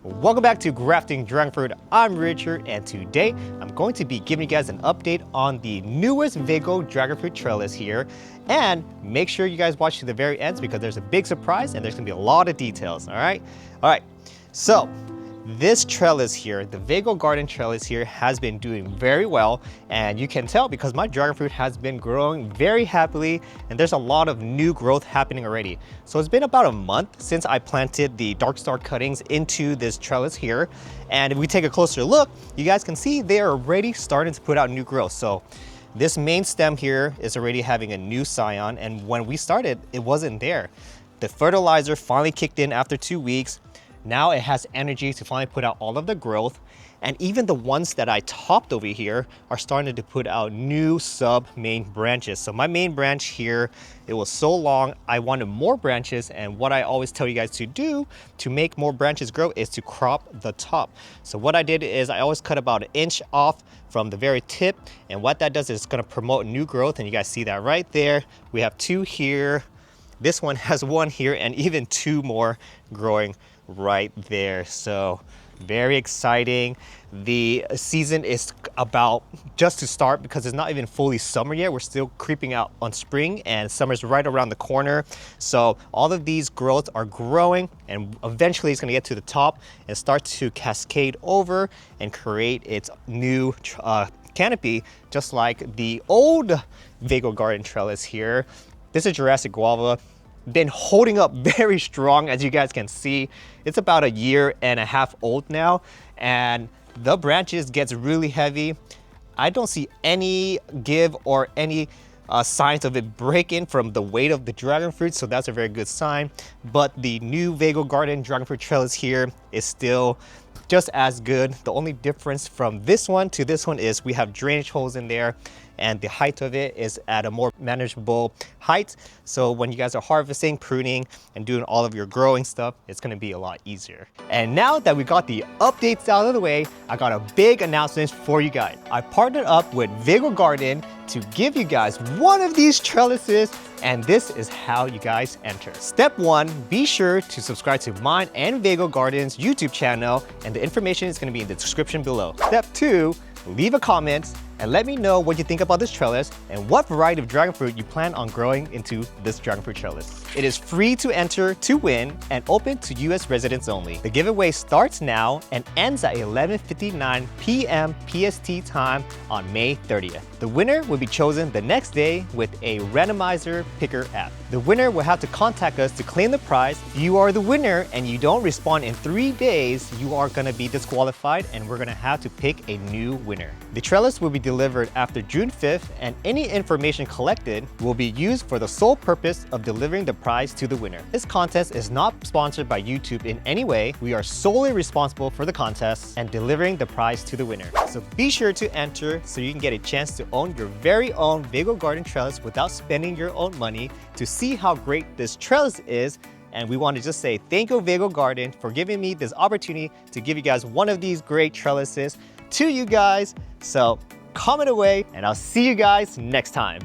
Welcome back to Grafting Dragon Fruit. I'm Richard, and today I'm going to be giving you guys an update on the newest VEGO Dragon Fruit Trellis here. And make sure you guys watch to the very end because there's a big surprise and there's gonna be a lot of details, all right? All right, so this trellis here, the VEGO Garden trellis here, has been doing very well, and you can tell because my dragon fruit has been growing very happily, and there's a lot of new growth happening already. So it's been about a month since I planted the dark star cuttings into this trellis here, and if we take a closer look, you guys can see they are already starting to put out new growth. So this main stem here is already having a new scion, and when we started, it wasn't there. The fertilizer finally kicked in after 2 weeks. Now it has energy to finally put out all of the growth, and even the ones that I topped over here are starting to put out new sub main branches. So my main branch here, it was so long, I wanted more branches, and what I always tell you guys to do to make more branches grow is to crop the top. So what I did is I always cut about 1 inch off from the very tip, and what that does is it's gonna promote new growth, and you guys see that right there. We have 2 here, this one has 1 here, and even 2 more growing right there. So very exciting. The season is about just to start because it's not even fully summer yet. We're still creeping out on spring, and summer's right around the corner. So all of these growths are growing, and eventually it's going to get to the top and start to cascade over and create its new canopy, just like the old VEGO Garden trellis here. This is Jurassic Guava. Been holding up very strong, as you guys can see. It's about 1.5 years old now, and the branches gets really heavy. I don't see any give or any signs of it breaking from the weight of the dragon fruit, so that's a very good sign. But the new VEGO Garden dragon fruit trellis here is still just as good. The only difference from this one to this one is we have drainage holes in there, and the height of it is at a more manageable height. So when you guys are harvesting, pruning, and doing all of your growing stuff, it's gonna be a lot easier. And now that we got the updates out of the way, I got a big announcement for you guys. I partnered up with VEGO Garden to give you guys one of these trellises, and this is how you guys enter. Step 1, be sure to subscribe to mine and VEGO Garden's YouTube channel, and the information is gonna be in the description below. Step 2, leave a comment and let me know what you think about this trellis and what variety of dragon fruit you plan on growing into this dragon fruit trellis. It is free to enter to win and open to US residents only. The giveaway starts now and ends at 11:59 p.m. PST time on May 30th. The winner will be chosen the next day with a randomizer picker app. The winner will have to contact us to claim the prize. If you are the winner and you don't respond in 3 days, you are gonna be disqualified, and we're gonna have to pick a new winner. The trellis will be delivered after June 5th, and any information collected will be used for the sole purpose of delivering the prize to the winner. This contest is not sponsored by YouTube in any way. We are solely responsible for the contest and delivering the prize to the winner. So be sure to enter so you can get a chance to own your very own VEGO Garden trellis without spending your own money. To see how great this trellis is, and we want to just say thank you, VEGO Garden, for giving me this opportunity to give you guys one of these great trellises to you guys. So comment away, and I'll see you guys next time.